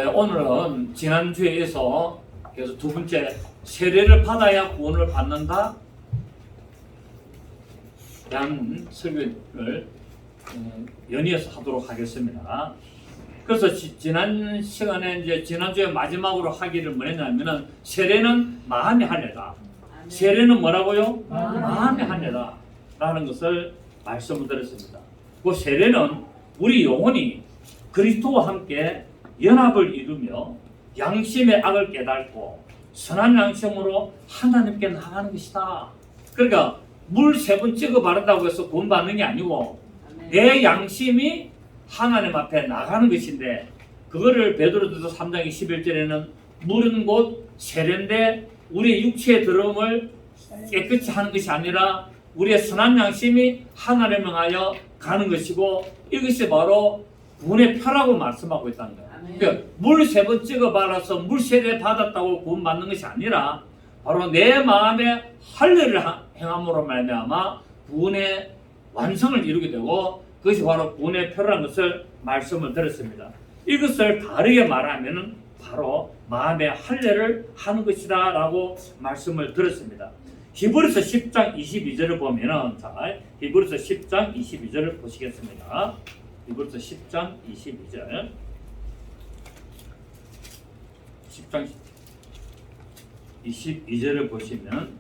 오늘은 지난주에서 그래서 두 번째 세례를 받아야 구원을 받는다 라는 설교를 연이어서 하도록 하겠습니다. 그래서 지난 시간에 이제 지난주에 마지막으로 하기를 뭐 했냐면은 세례는 마음의 할례다. 세례는 뭐라고요? 마음의 할례다 라는 것을 말씀을 드렸습니다. 그 세례는 우리 영혼이 그리스도와 함께 연합을 이루며 양심의 악을 깨닫고 선한 양심으로 하나님께 나가는 것이다. 그러니까 물 3번 찍어 바른다고 해서 구원 받는 게 아니고 내 양심이 하나님 앞에 나가는 것인데, 그거를 베드로전서 3장 21절에는 물은 곧 세례인데 우리의 육체의 더러움을 깨끗이 하는 것이 아니라 우리의 선한 양심이 하나님을 향하여 가는 것이고, 이것이 바로 구원의 표라고 말씀하고 있다는 거예요. 그러니까 물 3번 찍어 발라서 물 세례 받았다고 구원 받는 것이 아니라 바로 내 마음에 할례를 행함으로 말미암아 구원의 완성을 이루게 되고, 그것이 바로 구원의 표라는 것을 말씀을 드렸습니다. 이것을 다르게 말하면 바로 마음의 할례를 하는 것이다 라고 말씀을 드렸습니다. 히브리서 10장 22절을 보면은, 자, 히브리서 10장 22절을 보시겠습니다. 히브리서 10장 22절. 10장 22절을 보시면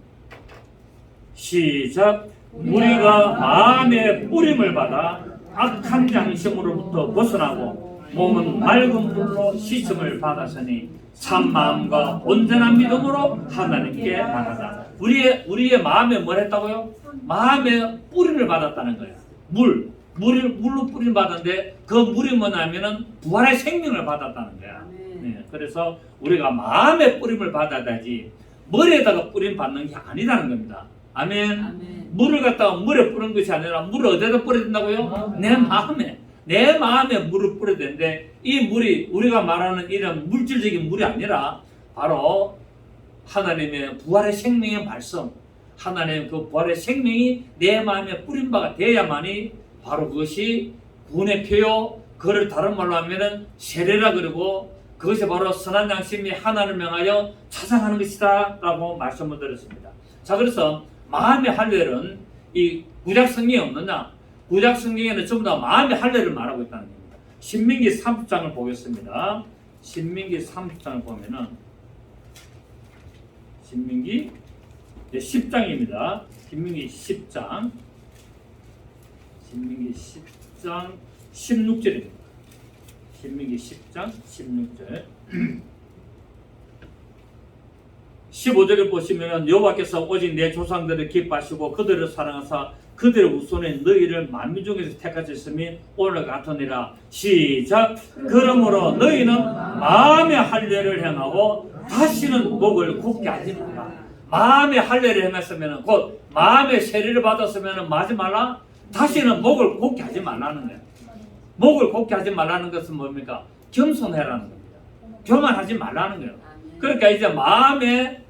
시작. 우리가 마음의 뿌림을 받아 악한 양심으로부터 벗어나고 몸은 맑은 물로 씻음을 받았으니 참 마음과 온전한 믿음으로 하나님께 나가자. 우리의 마음에 뭘 했다고요? 마음의 뿌림을 받았다는 거예요. 물로 뿌림 받았는데 그 물이 뭐냐면은 부활의 생명을 받았다는 거야. 네, 그래서 우리가 마음의 뿌림을 받아야지 머리에다가 뿌림 받는 게 아니라는 겁니다. 아멘. 물을 갖다가 물에 뿌리는 것이 아니라 물을 어디다 뿌려야 된다고요? 내 마음에 물을 뿌려야 되는데, 이 물이 우리가 말하는 이런 물질적인 물이 아니라 바로 하나님의 부활의 생명의 말씀, 하나님의 그 부활의 생명이 내 마음에 뿌린 바가 돼야만이 바로 그것이 구원의 표요, 그를 다른 말로 하면은 세례라 그러고, 그것이 바로 선한 양심이 하나님을 향하여 찾아가는 것이다 라고 말씀을 드렸습니다. 자, 그래서 마음의 할례는 이 구약 성경에 없느냐? 구약 성경에는 전부 다 마음의 할례를 말하고 있다는 겁니다. 신명기 30장을 보겠습니다. 신명기 30장을 보면은 신명기 10장입니다. 신명기 10장 16절입니다. 신명기 10장 16절 15절을 보시면 여호와께서 오직 내 조상들을 기뻐하시고 그들을 사랑하사 그들의 후손에 너희를 만민 중에서 택하셨으니 오늘 같으니라. 시작. 그러므로 너희는 마음의 할례를 행하고 다시는 목을 굳게 하지 말라. 마음의 할례를 행했으면, 곧 마음의 세례를 받았으면 하지 말라. 다시는 목을 굳게 하지 말라는 거예요. 목을 굳게 하지 말라는 것은 뭡니까? 겸손해라는 겁니다. 교만하지 말라는 거예요. 그러니까 이제 마음에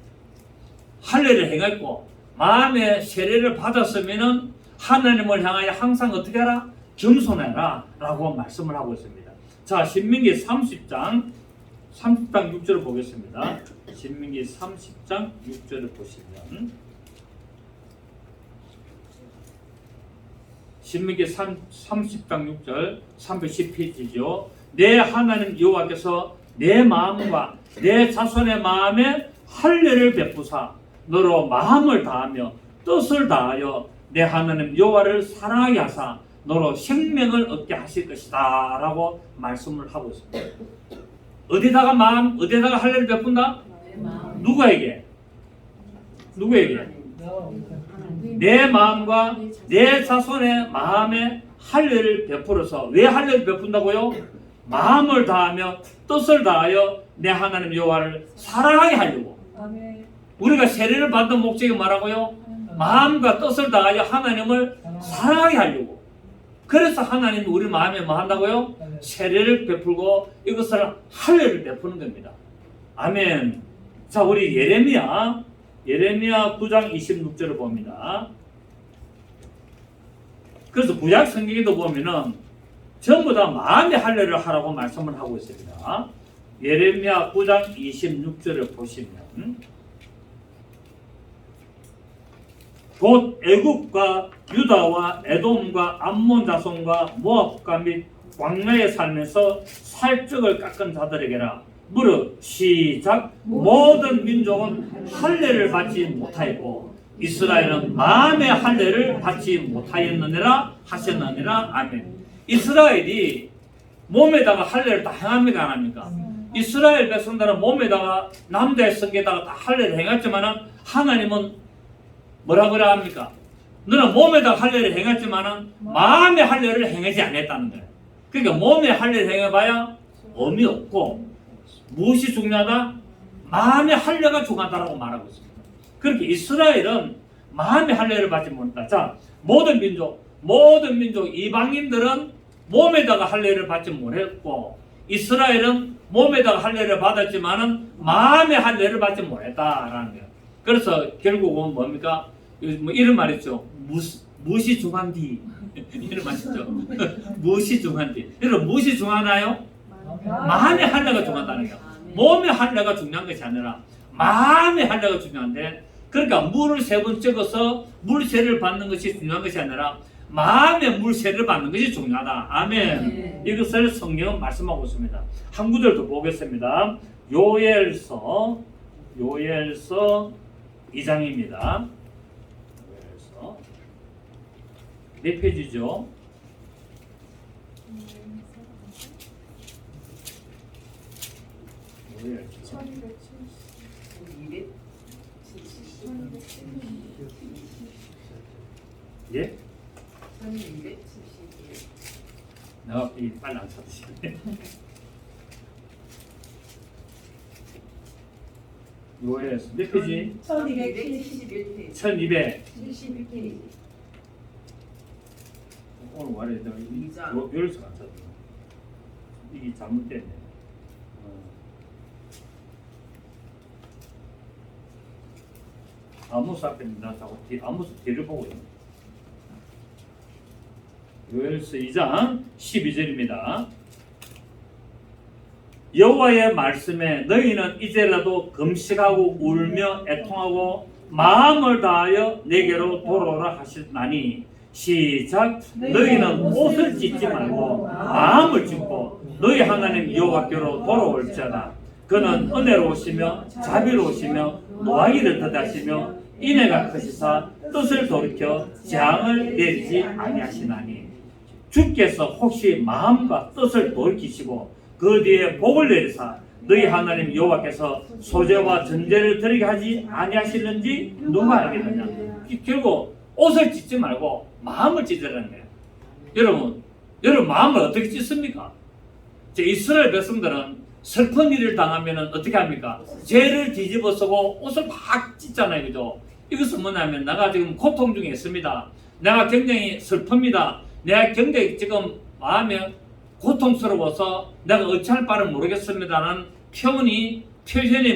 할례를 행했고 마음에 세례를 받았으면은 하나님을 향하여 항상 어떻게 하라? 겸손해라 라고 말씀을 하고 있습니다. 자, 신명기 30장 6절을 보겠습니다. 신명기 30장 6절을 보시면, 신명기 30장 6절 310페이지죠. 내 하나님 여호와께서 내 마음과 내 자손의 마음에 할례를 베푸사 너로 마음을 다하며 뜻을 다하여 내 하나님 여호와를 사랑하게 하사 너로 생명을 얻게 하실 것이다 라고 말씀을 하고 있습니다. 어디다가 할례를 베푼다? 누구에게? 내 마음과 내 자손의 마음에 할례를 베풀어서, 왜 할례를 베푼다고요? 마음을 다하며 뜻을 다하여 내 하나님 여호와를 사랑하게 하려고. 우리가 세례를 받는 목적이 뭐라고요? 마음과 뜻을 다하여 하나님을 사랑하게 하려고. 그래서 하나님이 우리 마음에 뭐 한다고요? 세례를 베풀고 이것을 할례를 베푸는 겁니다. 아멘. 자, 우리 예레미야 9장 26절을 봅니다. 그래서 구약 성경에도 보면은 전부 다 마음의 할례를 하라고 말씀을 하고 있습니다. 예레미야 9장 26절을 보시면 곧 애굽과 유다와 에돔과 암몬 자손과 모압과 및 광야에 살면서 살적을 깎은 자들에게라. 무릇 시작 모든 민족은 할례를 받지 못하였고 이스라엘은 마음의 할례를 받지 못하였느니라 하셨느니라. 아멘. 이스라엘이 몸에다가 할례를 다 행합니까 안 합니까? 이스라엘 백성들은 몸에다가 남자의 성에다가 다 할례를 행했지만은 하나님은 뭐라 그래 합니까? 너는 몸에다가 할례를 행했지만은 마음의 할례를 행하지 않았다는 거예요. 그러니까 몸의 할례를 행해봐야 의미 없고 무엇이 중요하다? 마음의 할례가 중요하다라고 말하고 있습니다. 그렇게 이스라엘은 마음의 할례를 받지 못한다. 자, 모든 민족 이방인들은 몸에다가 할례를 받지 못했고 이스라엘은 몸에다가 할례를 받았지만은 마음의 할례를 받지 못했다라는 거예요. 그래서 결국은 뭡니까? 뭐 이런 말 있죠. 무엇이 중요한디? 이런 말 있죠. 무엇이 중요한디? 여러분 무엇이 중요하나요? 마음의 할례가 중요하다는 거예요. 몸의 할례가 중요한 것이 아니라 마음의 할례가 중요한데, 그러니까 물을 3번 찍어서 물세를 받는 것이 중요한 것이 아니라 마음의 물세를 받는 것이 중요하다. 아멘. 이것을 성경은 말씀하고 있습니다. 한 구절 더 보겠습니다. 요엘서 2장입니다. 요엘서 몇 페이지죠? 요엘서 1270. 예? 1271. 내가 빨리 안 찾으시네. 요엘서 몇 페이지? 1271페이지. 1271페이지. 오늘 말해 내가 요엘서 안 찾았어. 이게 잘못됐네. 아모스 앞에 나 자꾸 아모스 뒤를 보고 있네. 요엘서 2장 12절입니다. 여호와의 말씀에 너희는 이제라도 금식하고 울며 애통하고 마음을 다하여 내게로 돌아오라 하셨나니 시작 너희는 옷을 찢지 말고 마음을 찢고 너희 하나님 여호와께로 돌아올지어다. 그는 은혜로우시며 자비로우시며 노하기를 더하시며 인애가 크시사 뜻을 돌이켜 재앙을 내리지 아니하시나니 주께서 혹시 마음과 뜻을 돌이키시고 그 뒤에 복을 내리사 너희 하나님 여호와께서 소재와 전제를 드리게 하지 아니하시는지 누가 알겠느냐. 결국 옷을 찢지 말고 마음을 찢으라는 거예요. 여러분 마음을 어떻게 찢습니까? 이스라엘 백성들은 슬픈 일을 당하면 어떻게 합니까? 죄를 뒤집어 쓰고 옷을 막 찢잖아요. 그죠? 이것은 뭐냐면 내가 지금 고통 중에 있습니다. 내가 굉장히 슬픕니다. 내가 굉장히 지금 마음이 고통스러워서 내가 어찌할 바를 모르겠습니다라는 표현이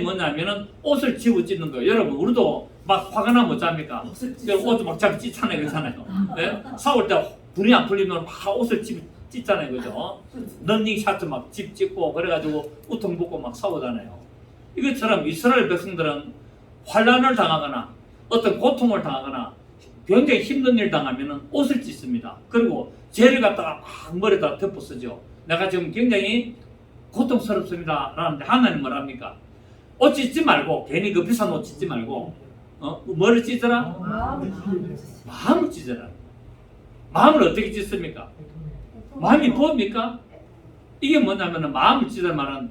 뭐냐면은 옷을 집어찢는 거예요. 여러분 우리도 막 화가 나면 어쩝니까? 옷도 막 잡고 찢잖아요. 그렇잖아요. 네? 싸울 때 불이 안 풀리면 막 옷을 찢잖아요. 그죠? 런닝 샤트 막 찢고 그래가지고 우통 벗고 막 싸우잖아요. 이것처럼 이스라엘 백성들은 환난을 당하거나 어떤 고통을 당하거나 굉장히 힘든 일 당하면 옷을 찢습니다. 그리고 죄를 갖다가 막 머리에다 덮어 쓰죠. 내가 지금 굉장히 고통스럽습니다 라는데 하나님 뭐랍니까? 옷 찢지 말고 괜히 그 비싼 옷 찢지 말고 뭐를 찢어라? 마음을 찢어라. 마음을 어떻게 찢습니까? 마음이 뭡니까? 이게 뭐냐면 마음을 찢을 말은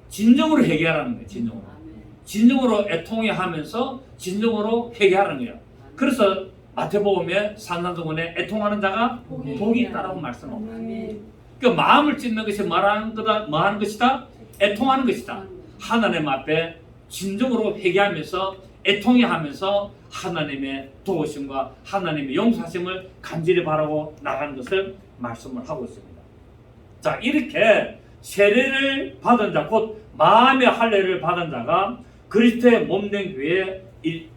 진정으로 회개하라는 거예요. 진정으로 애통해 하면서 진정으로 회개하라는 거예요. 그래서 마태복음에 산상수훈에 애통하는 자가 복이 있다라고 말씀하고 그 마음을 찢는 것이 뭐하는 것이다? 애통하는 것이다. 하나님 앞에 진정으로 회개하면서 애통해 하면서 하나님의 도우심과 하나님의 용서하심을 간절히 바라고 나가는 것을 말씀을 하고 있습니다. 자, 이렇게 세례를 받은 자, 곧 마음의 할례를 받은 자가 그리스도의 몸된 교회의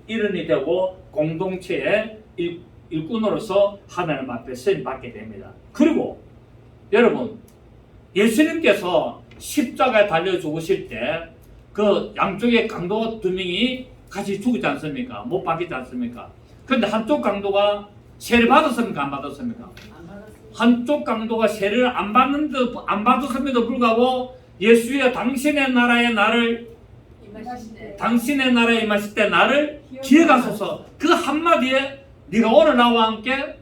일원이 되고 공동체의 일꾼으로서 하나님 앞에 쓰임 받게 됩니다. 그리고 여러분 예수님께서 십자가에 달려 죽으실 때 그 양쪽에 강도 두 명이 같이 죽지 않습니까? 못 박히지 않습니까? 그런데 한쪽 강도가 세례 받았습니까? 안 받았습니까? 안 받았어요. 한쪽 강도가 세례를 안 받았음에도 불구하고 예수여 당신의 나라에 임하실 때 나를 기억하소서. 그 한마디에 네가 오늘 나와 함께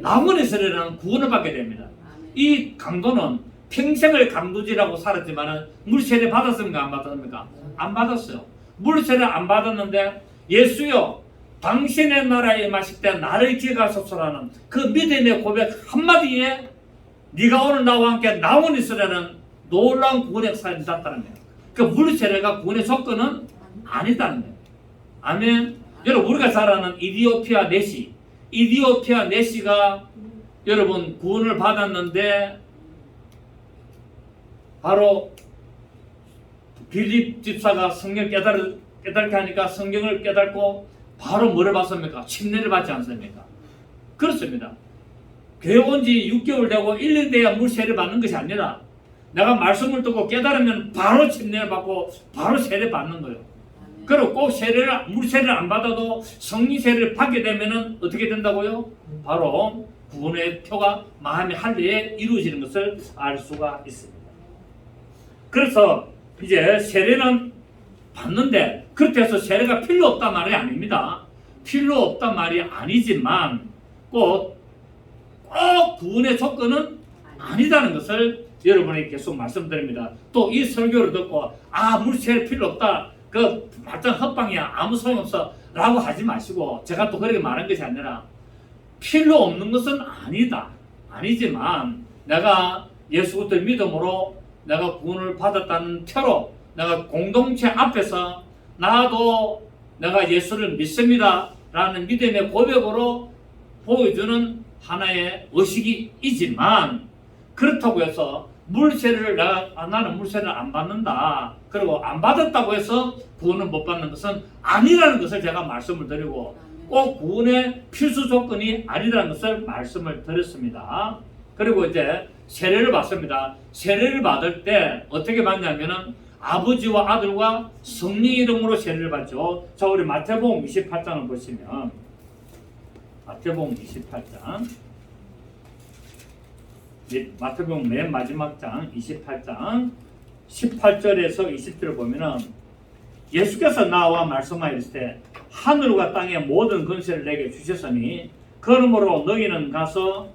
남은 이스라엘은 구원을 받게 됩니다. 이 강도는 평생을 강도질하고 살았지만 물세례 받았습니까? 안 받았습니까? 안 받았어요. 물세례 안 받았는데 예수여 당신의 나라에 임하실 때 나를 기억하소서라는 그 믿음의 고백 한마디에 네가 오늘 나와 함께 남은 이스라엘은 놀라운 구원의 역사를 있었다는 거예요. 그 물세례가 구원의 조건은 아니다는 거예요. 아멘. 여러분 우리가 잘 아는 이디오피아 내시가 여러분 구원을 받았는데 바로 빌립 집사가 성경 깨닫게 하니까 성경을 깨닫고 바로 뭐를 받습니까? 침례를 받지 않습니까? 그렇습니다. 교회 온 지 6개월 되고 1년 돼야 물세례를 받는 것이 아니라 내가 말씀을 듣고 깨달으면 바로 침례를 받고 바로 세례 받는 거예요. 그리고 꼭 물세례를 안 받아도 성령 세례를 받게 되면은 어떻게 된다고요? 바로 구원의 표가 마음의 할례에 이루어지는 것을 알 수가 있습니다. 그래서 이제 세례는 받는데 그렇게 해서 세례가 필요 없단 말이 아닙니다. 필요 없단 말이 아니지만 꼭 구원의 조건은 아니다는 것을 여러분에게 계속 말씀드립니다. 또 이 설교를 듣고 물세례 필요 없다. 그 말짱 헛방이야. 아무 소용없어. 라고 하지 마시고 제가 또 그렇게 말한 것이 아니라 필요 없는 것은 아니지만 내가 예수 그리스도의 믿음으로 내가 구원을 받았다는 표로 내가 공동체 앞에서 나도 내가 예수를 믿습니다 라는 믿음의 고백으로 보여주는 하나의 의식이지만 그렇다고 해서 나는 물세례를 안 받는다. 그리고 안 받았다고 해서 구원을 못 받는 것은 아니라는 것을 제가 말씀을 드리고 꼭 구원의 필수 조건이 아니라는 것을 말씀을 드렸습니다. 그리고 이제 세례를 받습니다. 세례를 받을 때 어떻게 받냐면은 아버지와 아들과 성령 이름으로 세례를 받죠. 자, 우리 마태복음 28장을 보시면 마태복음 28장 마태복음 맨 마지막 장 28장 18절에서 20절을 보면은 예수께서 나와 말씀하였을 때 하늘과 땅의 모든 권세를 내게 주셨으니 그러므로 너희는 가서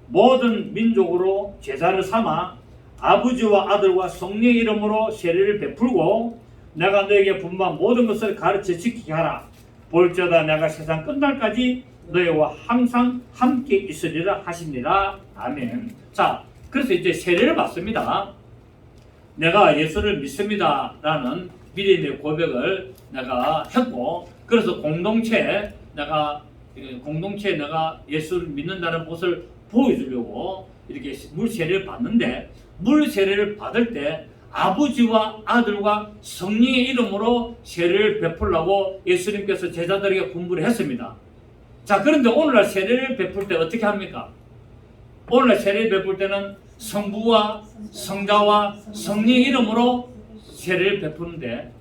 모든 민족으로 제자를 삼아 아버지와 아들과 성령의 이름으로 세례를 베풀고 내가 너에게 분부한 모든 것을 가르쳐 지키게 하라. 볼지어다 내가 세상 끝날까지 너희와 항상 함께 있으리라 하십니다. 아멘. 자, 그래서 이제 세례를 받습니다. 내가 예수를 믿습니다 라는 믿음의 고백을 내가 했고 그래서 공동체에 내가 예수를 믿는다는 것을 보여주려고 이렇게 물세례를 받는데 물세례를 받을 때 아버지와 아들과 성령의 이름으로 세례를 베풀라고 예수님께서 제자들에게 분부를 했습니다. 자, 그런데 오늘날 세례를 베풀 때 어떻게 합니까? 오늘날 세례를 베풀 때는 성부와 성자와 성령의 이름으로 세례를 베푸는데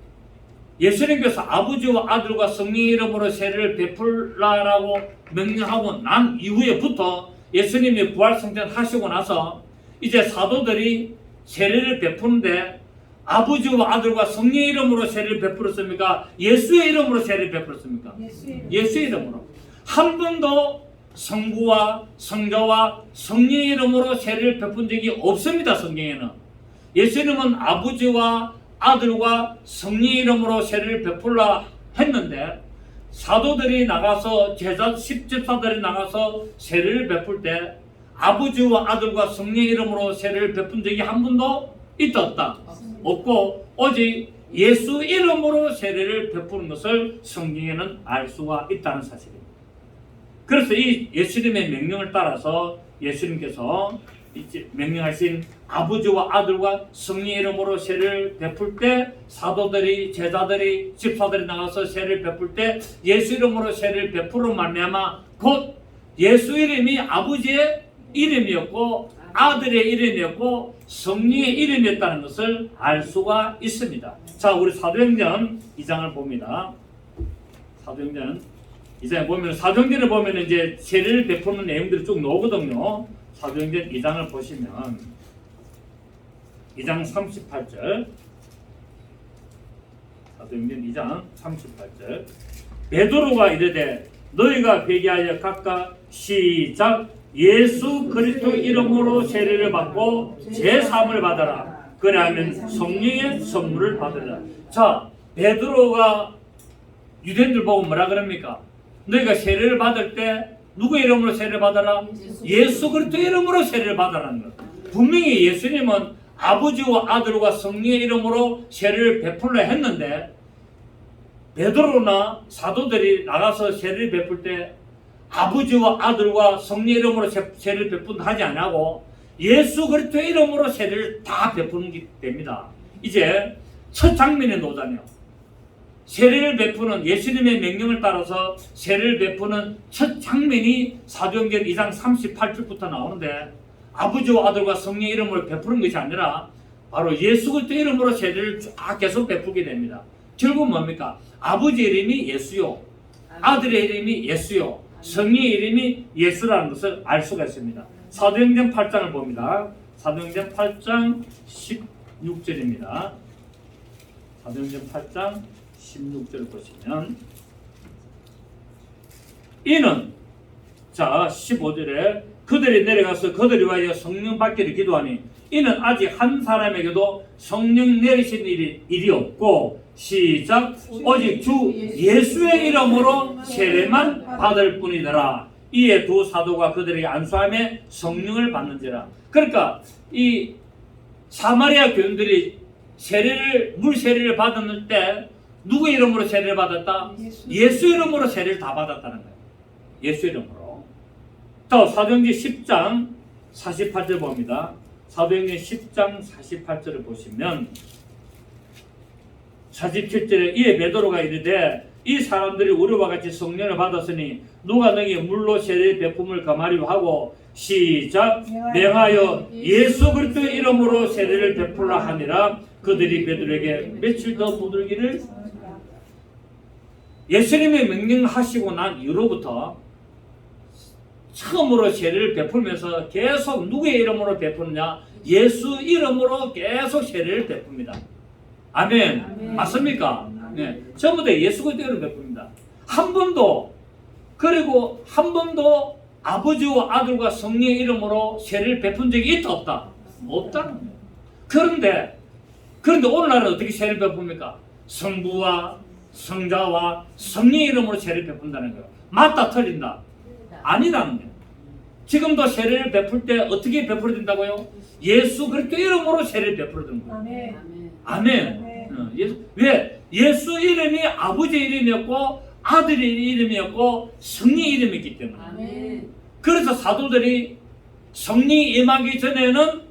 예수님께서 아버지와 아들과 성령의 이름으로 세례를 베풀라라고 명령하고 난 이후에부터 예수님이 부활승천 하시고 나서 이제 사도들이 세례를 베푸는데 아버지와 아들과 성령의 이름으로 세례를 베풀었습니까? 예수의 이름으로 세례를 베풀었습니까? 예수의 이름으로. 한 번도 성부와 성자와 성령의 이름으로 세례를 베푼 적이 없습니다. 성경에는. 예수님은 아버지와 아들과 성령의 이름으로 세례를 베풀라 했는데 사도들이 나가서 십집사들이 나가서 세례를 베풀 때 아버지와 아들과 성령의 이름으로 세례를 베푼 적이 한 번도 있다 없다? 없고 오직 예수 이름으로 세례를 베푸는 것을 성경에는 알 수가 있다는 사실입니다. 그래서 이 예수님의 명령을 따라서 예수님께서 명령하신 아버지와 아들과 성령의 이름으로 세례를 베풀 때 사도들이 제자들이 집사들이 나가서 세례를 베풀 때 예수 이름으로 세례를 베풀어 말미암아 곧 예수 이름이 아버지의 이름이었고 아들의 이름이었고 성령의 이름이었다는 것을 알 수가 있습니다. 자, 우리 사도행전 2장을 봅니다. 사도행전 2장에 보면, 사도행전을 보면 이제 세례를 베푸는 내용들이 쭉 나오거든요. 사도행전 2장을 보시면 2장 38절, 사도행전 2장 38절, 베드로가 이르되 너희가 회개하여 각각 시작 예수 그리스도 이름으로 세례를 받고 제사함을 받아라. 그래야면 성령의 선물을 받으라. 자, 베드로가 유대인들 보고 뭐라 그럽니까? 너희가 세례를 받을 때 누구 이름으로 세례를 받아라? 예수 그리스도 이름으로 세례를 받아라는 것. 분명히 예수님은 아버지와 아들과 성령의 이름으로 세례를 베풀려 했는데, 베드로나 사도들이 나가서 세례를 베풀 때 아버지와 아들과 성령의 이름으로 세례를 베푼다 하지 않고 예수 그리스도의 이름으로 세례를 다 베푸는 게 됩니다. 이제 첫 장면에 나오잖아요. 세례를 베푸는, 예수님의 명령을 따라서 세례를 베푸는 첫 장면이 사도행전 2장 38절부터 나오는데, 아버지와 아들과 성령의 이름으로 베푸는 것이 아니라 바로 예수 그리스도의 이름으로 세례를 쫙 계속 베푸게 됩니다. 결국 뭡니까? 아버지 이름이 예수요, 아들의 이름이 예수요, 성령의 이름이 예수라는 것을 알 수가 있습니다. 사도행전 8장을 봅니다. 사도행전 8장 16절입니다. 사도행전 8장 16절을 보시면, 이는, 자 15절에 그들이 내려가서 그들이 위하여 성령 받기를 기도하니 이는 아직 한 사람에게도 성령 내리신 일이 없고 시작 오직 주 예수의 이름으로 세례만 받을 뿐이더라. 이에 두 사도가 그들에게 안수함에 성령을 받는지라. 그러니까 이 사마리아 교인들이 물 세례를 받았을 때 누구 이름으로 세례를 받았다? 예수 이름으로 세례를 다 받았다는 거예요. 예수 이름으로. 또 사도행전 10장 48절 봅니다. 사도행전 10장 48절을 보시면 47절에 이에 베드로가 이르되 이 사람들이 우리와 같이 성령을 받았으니 누가 너희 물로 세례 베품을 금하리요 하고 시작 명하여 예수 그리스도의 이름으로 세례를 베풀라 하니라. 그들이 베드로에게 며칠 더 묻을기를. 예수님의 명령하시고 난 이후로부터 처음으로 세례를 베풀면서 계속 누구의 이름으로 베푸느냐? 예수 이름으로 계속 세례를 베풉니다. 아멘. 아멘. 맞습니까? 네. 전부 다 예수 그리스도 이름으로 베풉니다. 한 번도, 그리고 한 번도 아버지와 아들과 성령의 이름으로 세례를 베푼 적이 있다 없다? 없다는 거예요. 그런데 오늘날은 어떻게 세례를 베풉니까? 성부와 성자와 성령의 이름으로 세례를 베푼다는 거예요. 맞다 틀린다? 아니라는 거예요. 지금도 세례를 베풀 때 어떻게 베풀어야 된다고요? 예수 그리스도 이름으로 세례를 베풀어야 되는 거예요. 아멘. 아멘. 왜? 예수 이름이 아버지 이름이었고 아들의 이름이었고 성령의 이름이었기 때문에. 아멘. 그래서 사도들이 성령이 임하기 전에는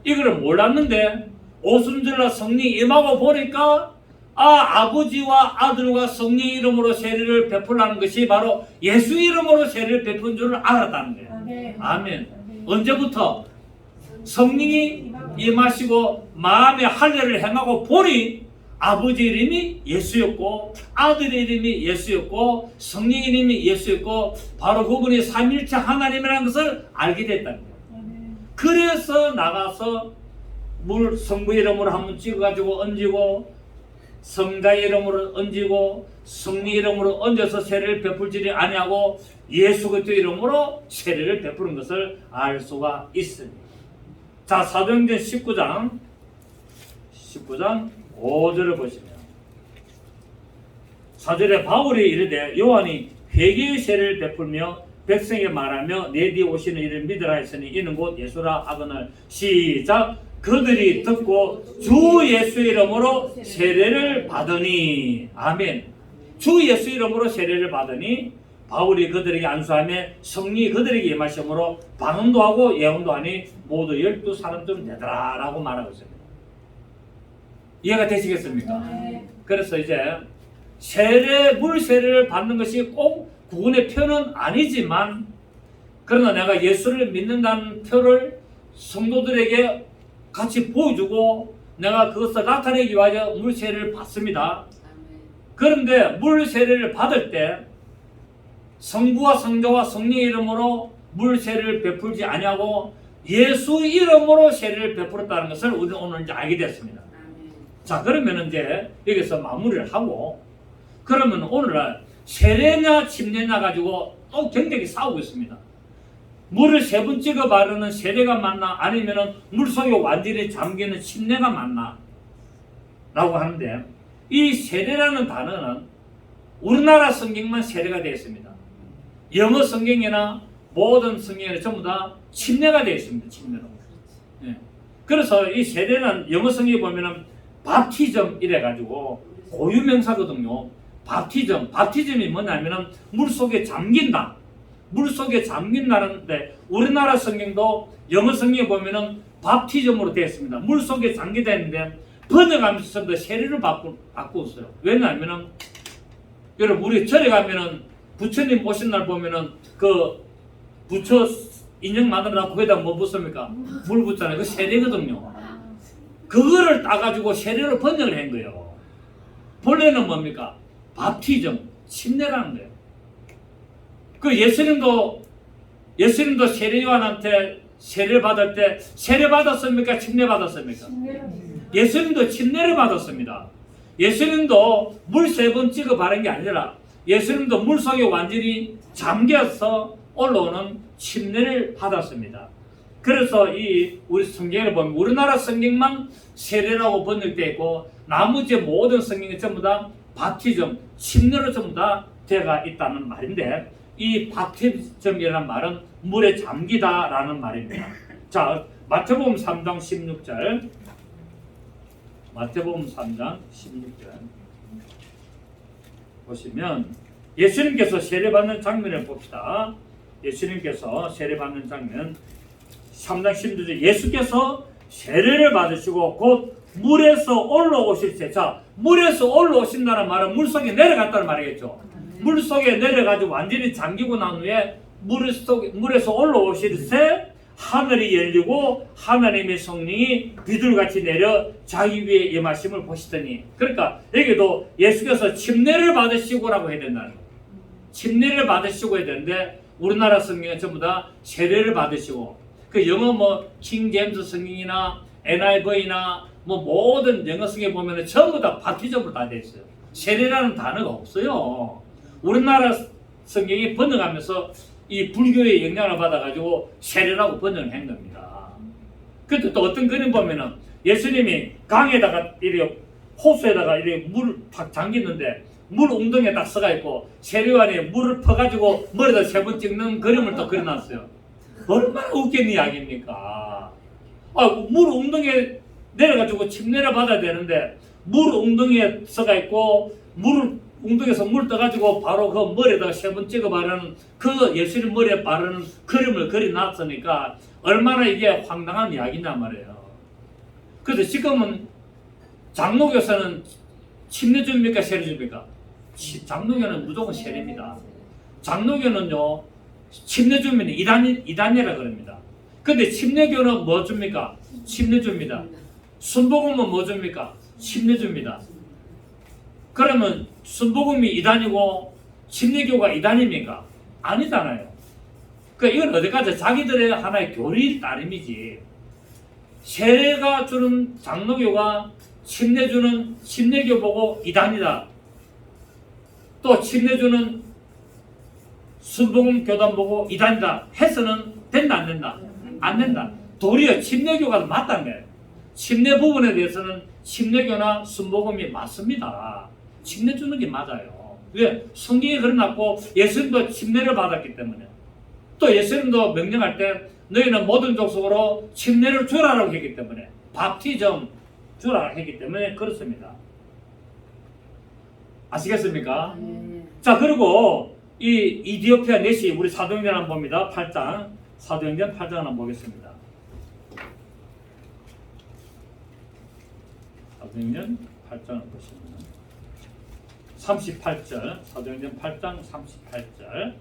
이거를 몰랐는데 오순절날 성령이 임하고 보니까 아버지와 아들과 성령의 이름으로 세례를 베풀라는 것이 바로 예수 이름으로 세례를 베푼 줄을 알았다는 거예요. 아멘. 언제부터? 성령이 임하시고 마음의 할례를 행하고 보니 아버지 이름이 예수였고 아들의 이름이 예수였고 성령의 이름이 예수였고 바로 그분이 삼일체 하나님이라는 것을 알게 됐다는 거예요. 그래서 나가서 물 성부 이름으로 한번 찍어가지고 얹고 성자의 이름으로 얹고 성령 이름으로 얹어서 세례를 베풀지를 아니하고 예수 그리스도 이름으로 세례를 베푸는 것을 알 수가 있습니다. 자, 사도행전 19장 5절을 보시면 4절에 바울이 이르되 요한이 회개의 세례를 베풀며 백성에게 말하며 내 뒤에 오시는 이를 믿으라 했으니 이는 곧 예수라 하거늘 시작 그들이 듣고 주 예수 이름으로 세례를 받으니. 아멘. 주 예수 이름으로 세례를 받으니 바울이 그들에게 안수하며 성령이 그들에게 임하심으로 방언도 하고 예언도 하니 모두 12사람쯤 되더라 라고 말하고 있습니다. 이해가 되시겠습니까? 그래서 이제 물 세례를 받는 것이 꼭 구원의 표는 아니지만 그러나 내가 예수를 믿는다는 표를 성도들에게 같이 보여주고 내가 그것을 나타내기 위하여 물 세례를 받습니다. 그런데 물 세례를 받을 때 성부와 성자와 성령의 이름으로 물 세례를 베풀지 아니하고 예수 이름으로 세례를 베풀었다는 것을 우리는 오늘 이제 알게 됐습니다. 자, 그러면 이제 여기서 마무리를 하고, 그러면 오늘날 세례냐 침례냐 가지고 또 굉장히 싸우고 있습니다. 물을 3번 찍어 바르는 세례가 맞나, 아니면은 물속에 완전히 잠기는 침례가 맞나 라고 하는데, 이 세례라는 단어는 우리나라 성경만 세례가 되어 있습니다. 영어 성경이나 모든 성경에 전부 다 침례가 되어 있습니다. 침례로. 예. 그래서 이 세례는 영어 성경에 보면은 밥티즘 이래가지고 고유명사거든요. 밥티즘이 뭐냐면은 물속에 잠긴다. 물속에 잠긴다는데 우리나라 성경도 영어 성경에 보면은 밥티즘으로 되어 있습니다. 물속에 잠기다 했는데 번역하면서 세례를 바꾸었어요. 왜냐하면은 여러분 우리 절에 가면은 부처님 오신 날 보면은 그 부처 인형 만들어놓고 거기다 뭐 붓습니까? 물 붓잖아요. 그 세례거든요. 그거를 따가지고 세례로 번역을 한 거예요. 본래는 뭡니까? 밥티즘, 침례라는 거예요. 그 예수님도 세례요한한테 세례를 받을 때 세례 받았습니까? 침례 받았습니까? 예수님도 침례를 받았습니다. 예수님도 물 3번 찍어 바른 게 아니라 예수님도 물 속에 완전히 잠겨서 올라오는 침례를 받았습니다. 그래서 이 우리 성경을 보면 우리나라 성경만 세례라고 번역되어 있고 나머지 모든 성경이 전부 다 밥티즘, 침례로 전부 다 되어 있다는 말인데, 이 밥티즘이라는 말은 물에 잠기다라는 말입니다. 자, 마태복음 3장 16절. 마태복음 3장 16절 보시면 예수님께서 세례받는 장면을 봅시다. 예수님께서 세례받는 장면 3장 16절, 예수께서 세례를 받으시고 곧 물에서 올라오실 때, 자, 물에서 올라오신다는 말은 물속에 내려갔다는 말이겠죠. 물속에 내려가지고 완전히 잠기고 난 후에 물에서 올라오실 때 하늘이 열리고 하나님의 성령이 비둘같이 내려 자기 위에 임하심을 보시더니, 그러니까 여기도 예수께서 침례를 받으시고라고 해야 된다는 거예요. 침례를 받으시고 해야 되는데 우리나라 성경은 전부 다 세례를 받으시고, 그 영어 뭐 킹 제임스 성경이나 NIV나 뭐 모든 영어 성경에 보면 전부 다 바티즘으로 다 되어 있어요. 세례라는 단어가 없어요. 우리나라 성경이 번역하면서 이 불교의 영향을 받아가지고 세례라고 번역을 한 겁니다. 근데 또 어떤 그림 보면은 예수님이 강에다가 이렇게 호수에다가 이렇게 물을 탁 잠기는데 물 웅덩이에 딱 서가 있고 세례요한이 물을 퍼가지고 머리에다 3번 찍는 그림을 또 그려놨어요. 얼마나 웃긴 이야기입니까? 물 웅덩이에 내려가지고 침례를 받아야 되는데 물 웅덩이에 서가 있고 물 웅덩이에서 물 떠가지고 바로 그 머리에다가 3번 찍어 바르는 그 예수님 머리에 바르는 그림을 그려놨으니까 얼마나 이게 황당한 이야기냐 말이에요. 그래서 지금은 장로교에서는 침례 줍니까 세례 줍니까? 장로교는 무조건 세례입니다. 장로교는요 침례 주면 이단이라 그럽니다. 근데 침례교는 뭐 줍니까? 침례 줍니다. 순복음은 뭐 줍니까? 침례 줍니다. 그러면 순복음이 이단이고 침례교가 이단입니까? 아니잖아요. 그러니까 이건 어디까지 자기들의 하나의 교리 따름이지. 세례가 주는 장로교가 침례 주는 침례교 보고 이단이다. 또 침례 주는 순복음 교단 보고 이단이다 해서는 된다 안 된다? 안 된다. 도리어 침례교가 맞다는 거예요. 침례 부분에 대해서는 침례교나 순복음이 맞습니다. 침례 주는 게 맞아요. 왜? 성경에 그려놨고 예수님도 침례를 받았기 때문에. 또 예수님도 명령할 때 너희는 모든 족속으로 침례를 주라라고 했기 때문에, 밥티즘 주라 했기 때문에 그렇습니다. 아시겠습니까? 자, 그리고 이 이디오피아 넷이 우리 사도행전 한번 봅니다. 8장. 사도행전 8장 한번 보겠습니다. 사도행전 8장을 보시면 38절, 사도행전 8장 38절.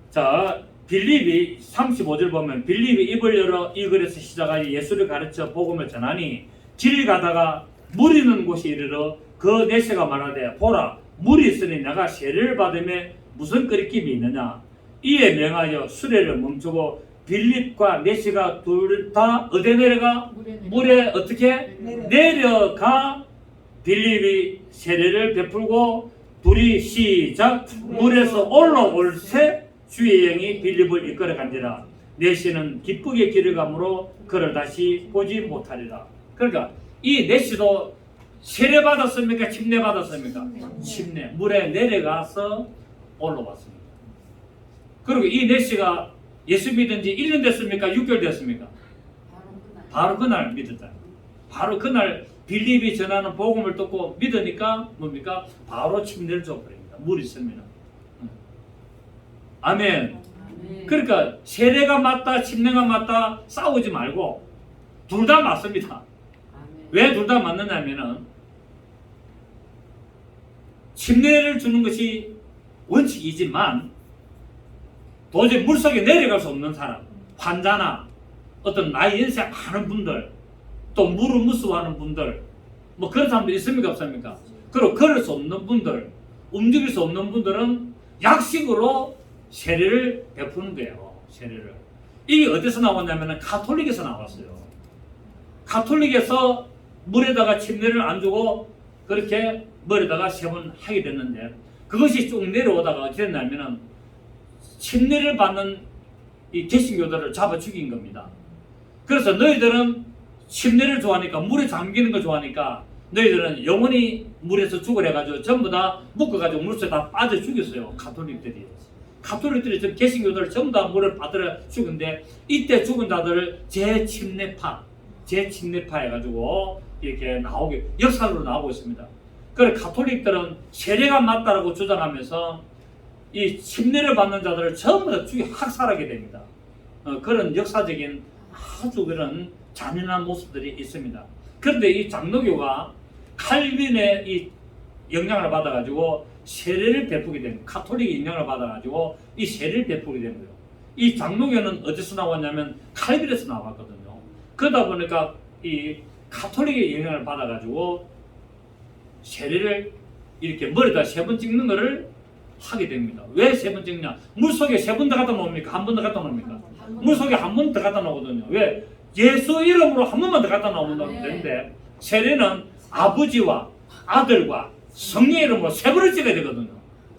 자, 빌립이 35절 보면 빌립이 입을 열어 이 글에서 시작하여 예수를 가르쳐 복음을 전하니 길 가다가 물 있는 곳에 이르러 그 내세가 말하되 보라 물이 있으니 내가 세례를 받으며 무슨 끓임이 있느냐 이에 명하여 수레를 멈추고 빌립과 내시가 둘 다 어디 내려가? 물에 어떻게? 내려가 빌립이 세례를 베풀고 둘이 시작 물에서 올라올 새 주의 영이 빌립을 이끌어 간지라 내시는 기쁘게 길을 가므로 그를 다시 보지 못하리라. 그러니까 이 내시도 세례 받았습니까? 침례 받았습니까? 침례. 물에 내려가서 올라왔습니다. 그리고 이 내시가 예수 믿은 지 1년 됐습니까? 6개월 됐습니까? 바로 그날 믿었다. 바로 그날 빌립이 전하는 복음을 듣고 믿으니까 뭡니까? 바로 침례를 줘버립니다. 물이 있습니다. 아멘. 그러니까 세례가 맞다, 침례가 맞다 싸우지 말고 둘 다 맞습니다. 왜 둘 다 맞느냐면은 침례를 주는 것이 원칙이지만 도저히 물속에 내려갈 수 없는 사람, 환자나 어떤 나이 연세 많은 분들, 또 물을 무서워하는 분들, 뭐 그런 사람들 있습니까 없습니까? 그리고 걸을 수 없는 분들, 움직일 수 없는 분들은 약식으로 세례를 베푸는 거예요. 세례를. 이게 어디서 나왔냐면 가톨릭에서 나왔어요. 가톨릭에서 물에다가 침례를 안 주고 그렇게 머리에다가 3번 하게 됐는데 그것이 쭉 내려오다가 어떻게 됐냐면은 침례를 받는 이 개신교들을 잡아 죽인 겁니다. 그래서 너희들은 침례를 좋아하니까 물에 잠기는 걸 좋아하니까 너희들은 영원히 물에서 죽으래가지고 전부 다 묶어가지고 물속에 다 빠져 죽였어요. 가톨릭들이. 가톨릭들이 저 개신교들을 전부 다 물을 받으러 죽은데 이때 죽은 자들을 재침례파 해가지고 이렇게 나오게 역사로 나오고 있습니다. 그래 가톨릭들은 세례가 맞다라고 주장하면서 이 침례를 받는 자들을 전부 다 죽여 학살하게 됩니다. 그런 역사적인 아주 그런 잔인한 모습들이 있습니다. 그런데 이 장로교가 칼빈의 이 영향을 받아가지고 세례를 베푸게 됩니다. 가톨릭의 영향을 받아가지고 이 세례를 베푸게 된 거예요. 이 장로교는 어디서 나왔냐면 칼빈에서 나왔거든요. 그러다 보니까 이 가톨릭의 영향을 받아가지고 세례를 이렇게 머리에다 3번 찍는 거를 하게 됩니다. 왜 3번 찍냐? 물속에 3번 더 갖다 놓습니까? 한 번 더 갖다 놓습니까? 물속에 한 번 더 갖다 놓거든요. 왜? 예수 이름으로 한 번만 더 갖다 놓으면 되는데 세례는 아버지와 아들과 성령의 이름으로 3번을 찍어야 되거든요.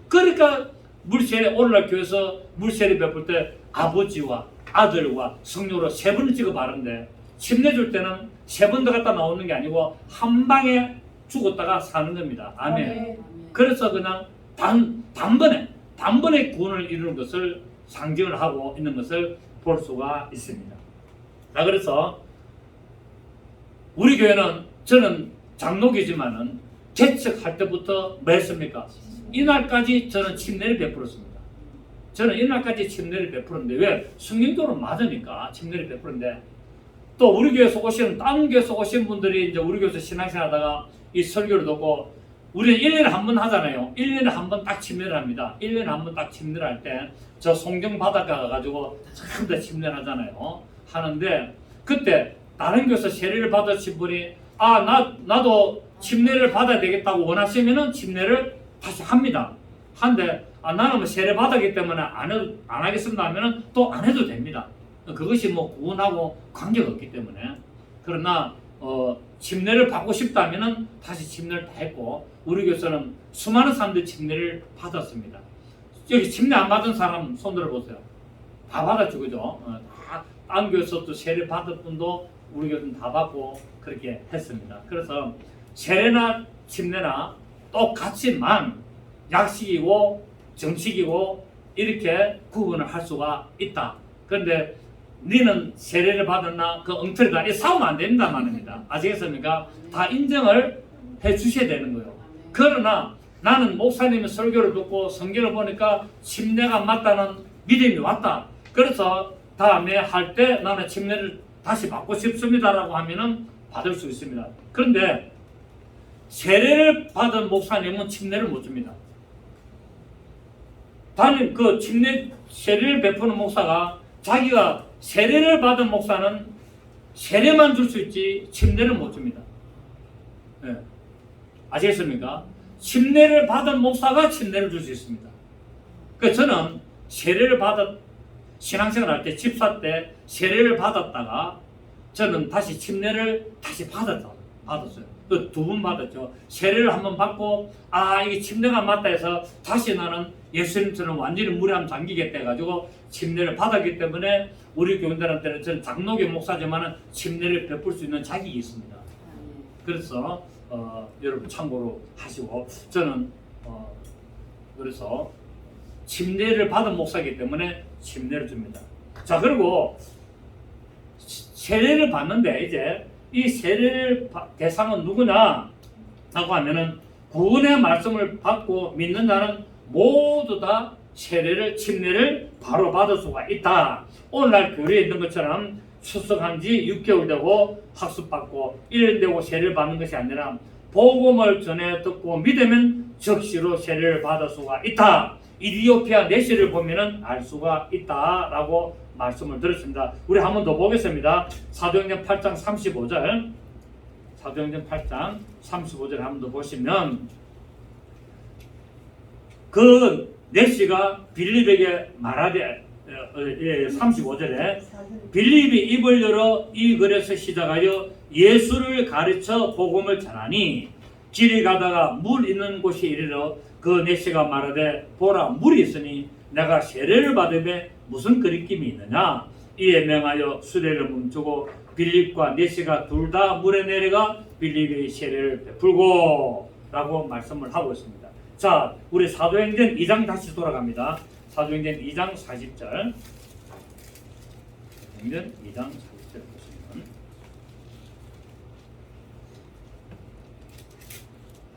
그러니까 물세례 오늘날 교회에서 물세례 베풀 때 아버지와 아들과 성령으로 3번을 찍어 바르는데 침례 줄 때는 3번 더 갖다 나오는 게 아니고 한 방에 죽었다가 사는 겁니다. 아멘. 그래서 그냥 단번에 구원을 이루는 것을 상징을 하고 있는 것을 볼 수가 있습니다. 자, 그래서 우리 교회는 저는 장로교지만은 개척할 때부터 뭐 했습니까? 이날까지 저는 침례를 베풀었습니다. 저는 이날까지 침례를 베풀었는데 왜? 성경적으로 맞으니까 침례를 베풀었는데 또 우리 교회에서 오시는 다른 교회에서 오신 분들이 이제 우리 교회에서 신앙생활 하다가 이 설교를 듣고 우리는 1년에 한 번 하잖아요. 1년에 한 번 딱 침례를 합니다. 1년에 한 번 딱 침례를 할 때 저 송정 바닷가 가가지고 전부 다 침례를 하잖아요. 하는데 그때 다른 교회에서 세례를 받으신 분이 나도 침례를 받아야 되겠다고 원하시면은 침례를 다시 합니다. 한데 나는 뭐 세례 받았기 때문에 안 하겠습니다 하면은 또 안 해도 됩니다. 그것이 뭐 구원하고 관계가 없기 때문에. 그러나 침례를 받고 싶다면은 다시 침례를 다 했고 우리 교회에서는 수많은 사람들이 침례를 받았습니다. 여기 침례 안 받은 사람 손 들어보세요. 다 받았죠, 그죠? 다른 교회에서도 세례 받은 분도 우리 교회는 다 받고 그렇게 했습니다. 그래서 세례나 침례나 똑같지만 약식이고 정식이고 이렇게 구분을 할 수가 있다. 그런데 너는 세례를 받았나? 그 엉터리다. 이 싸우면 안 된다 말입니다. 아시겠습니까? 다 인정을 해 주셔야 되는 거예요. 그러나 나는 목사님의 설교를 듣고 성경을 보니까 침례가 맞다는 믿음이 왔다. 그래서 다음에 할 때 나는 침례를 다시 받고 싶습니다라고 하면은 받을 수 있습니다. 그런데 세례를 받은 목사님은 침례를 못 줍니다. 단임 그 침례 세례를 베푸는 목사가 자기가 세례를 받은 목사는 세례만 줄 수 있지 침례를 못 줍니다. 네. 아시겠습니까? 침례를 받은 목사가 침례를 줄 수 있습니다. 그 저는 세례를 신앙생활 할 때 집사 때 세례를 받았다가 저는 다시 침례를 다시 받았어요. 그 2번 받았죠. 세례를 한번 받고 이게 침례가 맞다 해서 다시 나는 예수님처럼 완전히 물에 한번 잠기겠다 해가지고 침례를 받았기 때문에 우리 교인들한테는 저는 장로교 목사지만은 침례를 베풀 수 있는 자격이 있습니다. 그래서 여러분 참고로 하시고 저는 그래서 침례를 받은 목사이기 때문에 침례를 줍니다. 자, 그리고 세례를 받는데 이제 이 세례를 대상은 누구냐 하고 하면은 구원의 말씀을 받고 믿는 자는 모두 다 침례를 바로 받을 수가 있다. 오늘날 교회에 있는 것처럼 출석한 지 6개월 되고 학습받고 1년 되고 세례를 받는 것이 아니라 복음을 전해 듣고 믿으면 즉시로 세례를 받을 수가 있다. 이디오피아 내시를 보면은 알 수가 있다라고 말씀을 드렸습니다. 우리 한 번 더 보겠습니다. 사도행전 8장 35절. 사도행전 8장 35절 한 번 더 보시면 그 내시가 빌립에게 말하되 35절에 빌립이 입을 열어 이 글에서 시작하여 예수를 가르쳐 복음을 전하니 길이 가다가 물 있는 곳이 이르러 그 내시가 말하되 보라 물이 있으니 내가 세례를 받으며 무슨 거리낌이 있느냐. 이에 명하여 수레를 멈추고 빌립과 내시가 둘 다 물에 내려가 빌립이 세례를 베풀고 라고 말씀을 하고 있습니다. 자, 우리 사도행전 2장 다시 돌아갑니다. 사도행전 2장 40절. 사도행전 2장 40절 보시면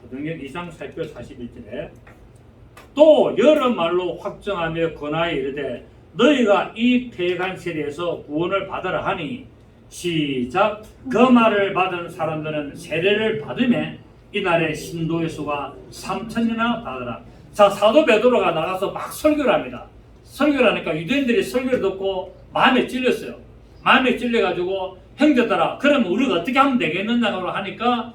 사도행전 2장 40절 41절에 또 여러 말로 확정하며 권하여 이르되 너희가 이 폐간 세례에서 구원을 받으라 하니 시작. 그 말을 받은 사람들은 세례를 받으며 이날에 신도의 수가 3,000이나 다더라. 자, 사도 베드로가 나가서 막 설교를 합니다. 설교를 하니까 유대인들이 설교를 듣고 마음에 찔렸어요. 마음에 찔려가지고 형제들아 그러면 우리가 어떻게 하면 되겠느냐고 하니까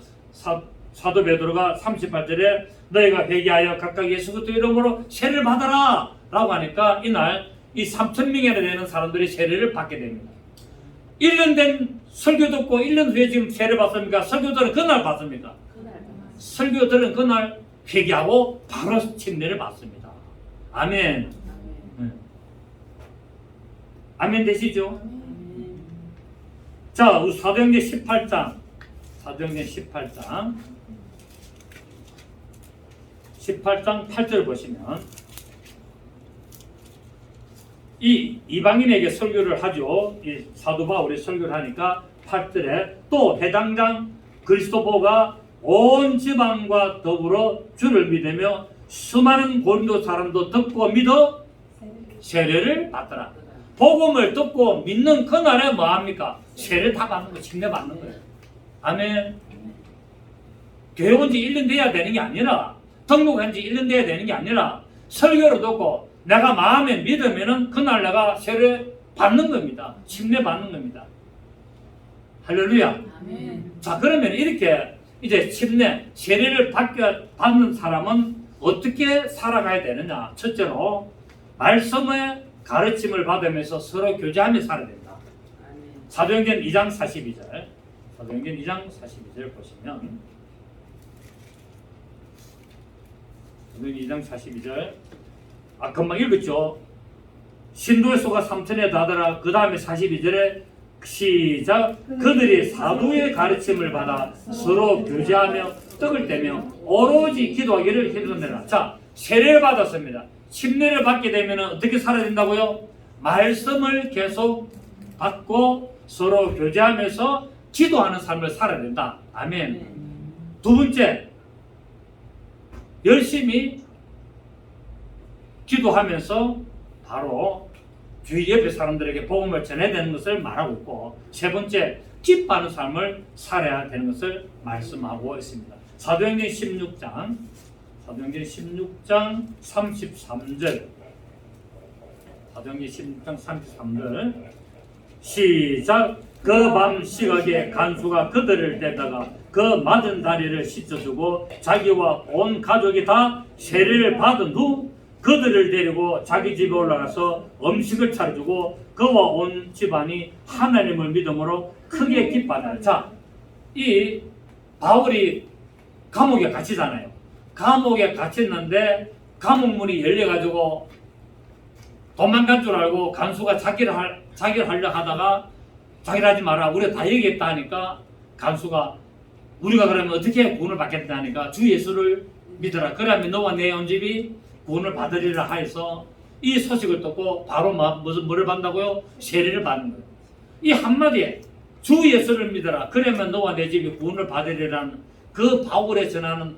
사도 베드로가 38절에 너희가 회개하여 각각 예수 그리스도 이름으로 세례를 받아라 라고 하니까 이날 이 3,000명이나 되는 사람들이 세례를 받게 됩니다. 1년 된 설교 듣고 1년 후에 지금 세례 받습니까? 설교들은 그날 받습니까? 설교들은 그날 회개하고 바로 침례를 받습니다. 아멘. 아멘 되시죠? 자, 우리 사도행전 18장. 사도행전 18장 8절 보시면 이 이방인에게 설교를 하죠. 이 사도 바울이 설교를 하니까 8절에 또 해당장 그리스도보가 온 지방과 더불어 주를 믿으며 수많은 고린도 사람도 듣고 믿어 세례를 받더라. 복음을 듣고 믿는 그날에 뭐합니까? 세례 다 받는 거, 침례 받는 거예요. 아멘. 교회 온 지 1년 돼야 되는 게 아니라 등록한 지 1년 돼야 되는 게 아니라 설교를 듣고 내가 마음에 믿으면은 그날 내가 세례 받는 겁니다. 침례 받는 겁니다. 할렐루야. 아멘. 자, 그러면 이렇게 이제 침례, 세례를 받는 사람은 어떻게 살아가야 되느냐? 첫째로 말씀의 가르침을 받으면서 서로 교제하며 살아야 된다. 사도행전 2장 42절. 사도행전 2장 42절 보시면 사도행전 2장 42절 금방 읽었죠? 신도의 수가 3,000에 다다라. 그 다음에 42절에 시작. 그들이 사도의 가르침을 받아 서로 교제하며 떡을 떼며 오로지 기도하기를 힘쓰느라. 자, 세례를 받았습니다. 침례를 받게 되면 어떻게 살아야 된다고요? 말씀을 계속 받고 서로 교제하면서 기도하는 삶을 살아야 된다. 아멘. 두 번째, 열심히 기도하면서 바로 주위 옆에 사람들에게 복음을 전해야 되는 것을 말하고 있고, 세 번째, 기뻐하는 삶을 살아야 되는 것을 말씀하고 있습니다. 사도행전 16장 33절 사도행전 16장 33절 시작. 그 밤 시각에 간수가 그들을 데다가 그 맞은 다리를 씻어주고 자기와 온 가족이 다 세례를 받은 후 그들을 데리고 자기 집에 올라가서 음식을 차려주고 그와 온 집안이 하나님을 믿음으로 크게 기뻐하더라. 자, 이 바울이 감옥에 갇히잖아요. 감옥에 갇혔는데 감옥문이 열려가지고 도망간 줄 알고 간수가 자기를 하려 하다가 자기를 하지 마라, 우리가 다 얘기했다 하니까 간수가 우리가 그러면 어떻게 구원을 받겠다 하니까 주 예수를 믿어라, 그러면 너와 내 온 집이 구원을 받으리라 하여서 이 소식을 듣고 바로 뭐를 받는다고요? 세례를 받는 거예요. 이 한마디에 주 예수를 믿어라, 그러면 너와 내 집이 구원을 받으리라는 그 바울의 전하는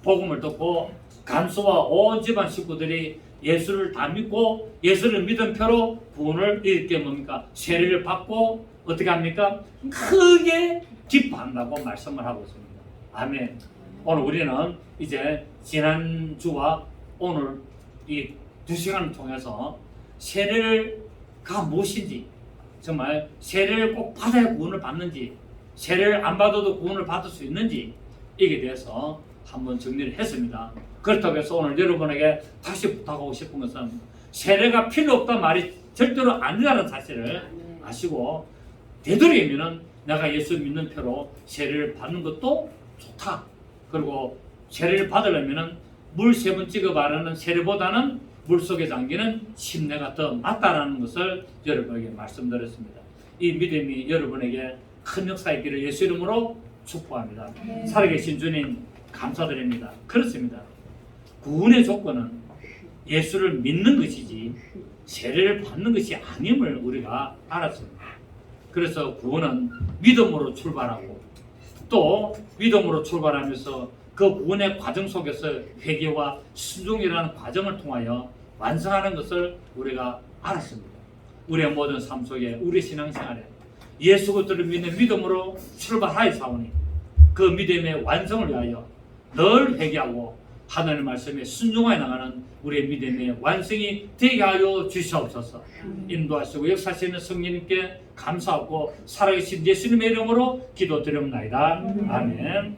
복음을 듣고 간수와 온 집안 식구들이 예수를 다 믿고 예수를 믿은 표로 구원을 이렇게 뭡니까? 세례를 받고 어떻게 합니까? 크게 기뻐한다고 말씀을 하고 있습니다. 아멘. 오늘 우리는 이제 지난주와 오늘 이 2시간을 통해서 세례가 무엇인지, 정말 세례를 꼭 받아야 구원을 받는지, 세례를 안 받아도 구원을 받을 수 있는지, 이게 대해서 한번 정리를 했습니다. 그렇다고 해서 오늘 여러분에게 다시 부탁하고 싶은 것은 세례가 필요 없단 말이 절대로 아니라는 사실을 아시고, 되도록이면 내가 예수 믿는 표로 세례를 받는 것도 좋다. 그리고 세례를 받으려면 물 3번 찍어 바르는 세례보다는 물속에 잠기는 침례가 더 맞다라는 것을 여러분에게 말씀드렸습니다. 이 믿음이 여러분에게 큰 역사 있기를 예수 이름으로 축복합니다. 살아계신 주님 감사드립니다. 그렇습니다. 구원의 조건은 예수를 믿는 것이지 세례를 받는 것이 아님을 우리가 알았습니다. 그래서 구원은 믿음으로 출발하고 또 믿음으로 출발하면서 그 구원의 과정 속에서 회개와 순종이라는 과정을 통하여 완성하는 것을 우리가 알았습니다. 우리의 모든 삶 속에 우리 신앙생활에 예수 그리스도를 믿는 믿음으로 출발하여사오니 그 믿음의 완성을 위하여 늘 회개하고 하나님의 말씀에 순종하여 나가는 우리의 믿음의 완성이 되게 하여 주시옵소서. 인도하시고 역사하시는 성령님께 감사하고 살아계신 예수님의 이름으로 기도드립니다. 아멘.